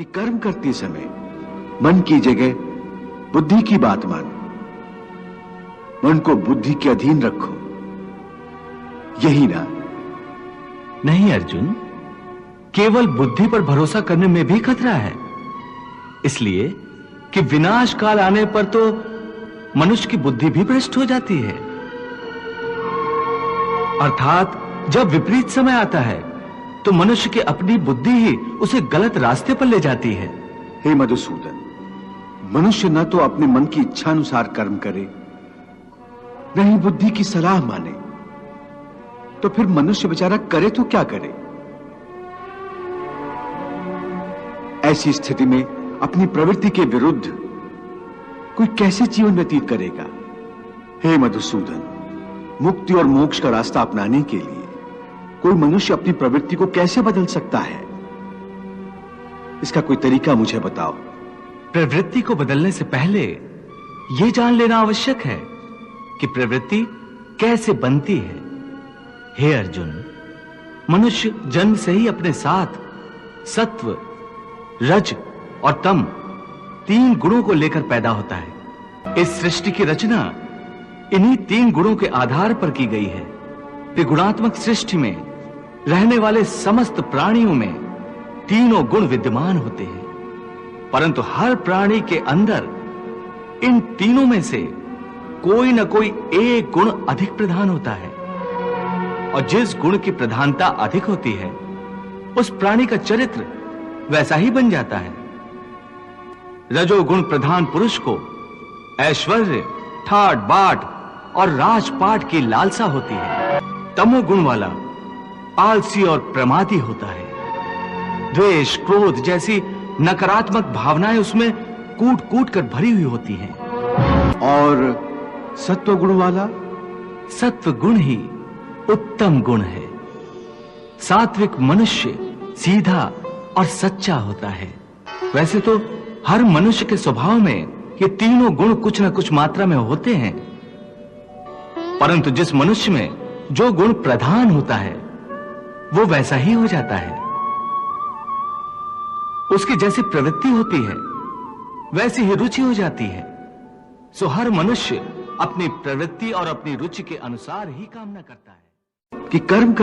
कि कर्म करते समय मन की जगह बुद्धि की बात मानो, मन को बुद्धि के अधीन रखो, यही ना? नहीं अर्जुन, केवल बुद्धि पर भरोसा करने में भी खतरा है, इसलिए कि विनाश काल आने पर तो मनुष्य की बुद्धि भी भ्रष्ट हो जाती है। अर्थात जब विपरीत समय आता है तो मनुष्य की अपनी बुद्धि ही उसे गलत रास्ते पर ले जाती है। हे मधुसूदन, मनुष्य न तो अपने मन की इच्छा अनुसार कर्म करे, न ही बुद्धि की सलाह माने, तो फिर मनुष्य बेचारा करे तो क्या करे? ऐसी स्थिति में अपनी प्रवृत्ति के विरुद्ध कोई कैसे जीवन व्यतीत करेगा? हे मधुसूदन, मुक्ति और मोक्ष का रास्ता अपनाने के लिए कोई मनुष्य अपनी प्रवृत्ति को कैसे बदल सकता है? इसका कोई तरीका मुझे बताओ। प्रवृत्ति को बदलने से पहले यह जान लेना आवश्यक है कि प्रवृत्ति कैसे बनती है। हे अर्जुन, मनुष्य जन्म से ही अपने साथ सत्व, रज और तम 3 गुणों को लेकर पैदा होता है। इस सृष्टि की रचना इन्हीं 3 गुणों के आधार पर की गई है। त्रिगुणात्मक सृष्टि में रहने वाले समस्त प्राणियों में तीनों गुण विद्यमान होते हैं, परंतु हर प्राणी के अंदर इन तीनों में से कोई न कोई एक गुण अधिक प्रधान होता है, और जिस गुण की प्रधानता अधिक होती है उस प्राणी का चरित्र वैसा ही बन जाता है। रजोगुण प्रधान पुरुष को ऐश्वर्य, ठाट बाट और राजपाट की लालसा होती है। तमोगुण वाला आलसी और प्रमादी होता है। द्वेष, क्रोध जैसी नकारात्मक भावनाएं उसमें कूट कूट कर भरी हुई होती हैं। और सत्व गुण वाला? सत्व गुण ही उत्तम गुण है। सात्विक मनुष्य सीधा और सच्चा होता है। वैसे तो हर मनुष्य के स्वभाव में ये तीनों गुण कुछ न कुछ मात्रा में होते हैं, परंतु जिस मनुष्य में जो गुण प्रधान होता है वो वैसा ही हो जाता है। उसकी जैसी प्रवृत्ति होती है वैसी ही रुचि हो जाती है। सो हर मनुष्य अपनी प्रवृत्ति और अपनी रुचि के अनुसार ही कामना करता है कि कर्म कर